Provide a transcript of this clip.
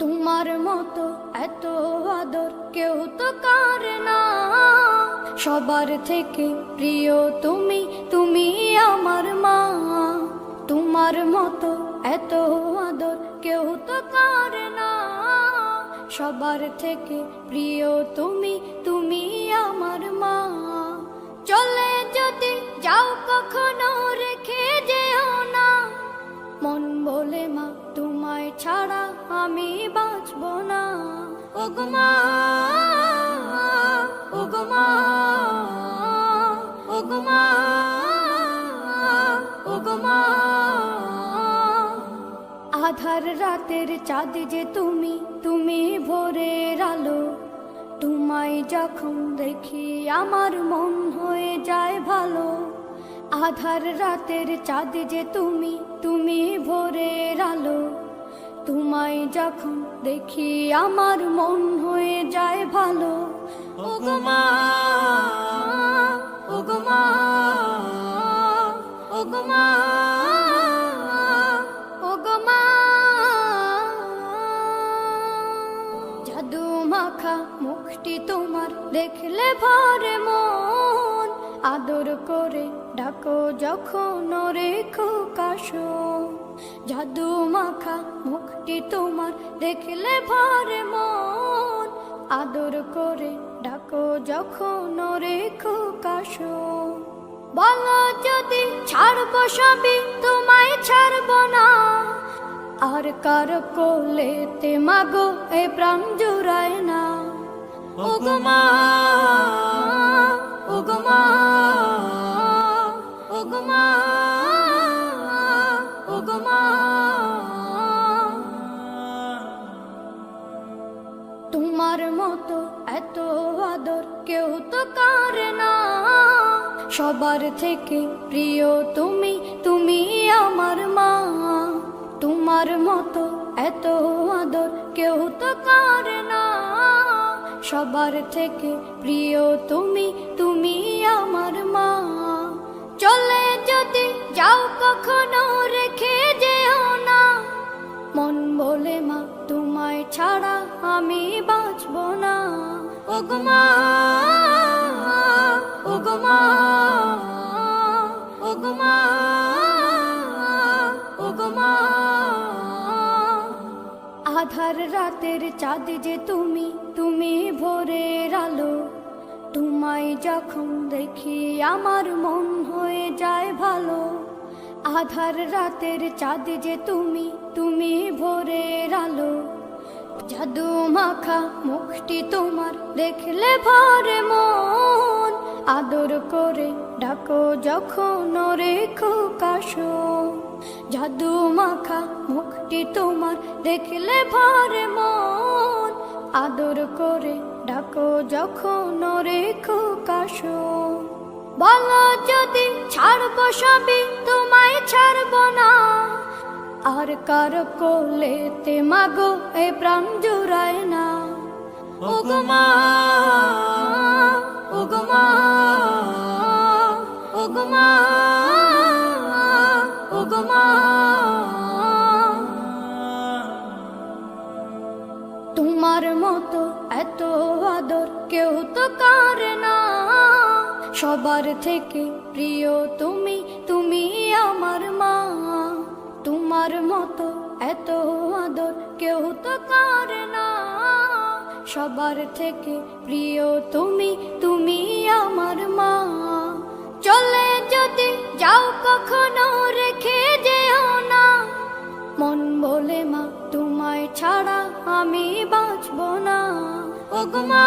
তোমার মতো এত আদর কেউ তো করে না, সবার থেকে প্রিয় তুমি, তুমি আমার মা। তোমার মতো এত আদর কেউ তো করে না, সবার থেকে প্রিয় তুমি, তুমি আমার মা। চলে যদি যাও কখনো রেখে যেও না, মন বলে মা তোমায় ছাড়া আমি বাঁচব না। ওগো মা, ওগো মা, ওগো মা, ওগো মা। আধার রাতের চাঁদ যে তুমি, তুমি ভোরের আলো। তোমায় যখন দেখি আমার মন হয়ে যায় ভালো। আধার রাতের চাঁদ যে তুমি, তুমি ভোরের আলো। তোমায় যখন দেখি আমার মন হয়ে যায় ভালো। ওগো মা, ওগো মা, ওগো মা, ওগো মা। জাদু মাখা মুখটি তোমার দেখলে ভরে মন, আদর করে ডাকো যখন রেখো কাশো। জাদু মাখা মুখটি তোমার দেখলে ভরে মন, আদর করে ডাকো যখন রেখো কাশো। বলো যদি ছাড়বো সবই তোমায় ছাড়বো না, আর কার কোলেতে মাগো এ প্রাণ জুড়ায় না। ওগো মা, ওগো মা, ওগো মা, ওগো মা। তোমার মতো এত আদর কেউ তো করে না, সবার থেকে প্রিয় তুমি, তুমি আমার মা। তোমার মতো এত আদর কেউ তো করে না, সবার থেকে প্রিয় তুমি, তুমি আমার মা। চলে যদি যাও কখনো রেখে যেও না, মন বলে মা তোমায় ছাড়া আমি বাঁচব না। ওগো মা, ওগো মা, ওগো মা, ওগো মা। আধার রাতের চাঁদ যে তুমি, তুমি ভোরের আলো। তোমায় যখন দেখি আমার মন হয়ে যায় ভালো। আধার রাতের চাঁদ যে তুমি, তুমি ভোরের আলো। জাদু মাখা মুখটি তোমার দেখলে ভরে মন, আদর করে ডাকো যখন রেখো কাশো। জাদু মাখা মুখটি তোমার দেখলে ভরে মন, আদর করে ডাকো যখন রেখো কাশো। বলো যদি ছাড়বো সবই তোমায় ছাড়বো না, আর কার কোলেতে মাগো এ প্রাণ জুড়ায় না। ওগো মা, ওগো মা, ওগো মা, ওগো মা। তোমার মতো এত আদর কেউ তো করে না, সবার থেকে প্রিয় তুমি, তুমি আমার মা। তোমার মতো এত আদর কেউ তো করে না, সবার থেকে প্রিয় তুমি, তুমি আমার মা। চলে যদি যাও কখনো রেখে যেও না, মন বলে মা তোমায় ছাড়া আমি বাঁচব না। ওগো মা।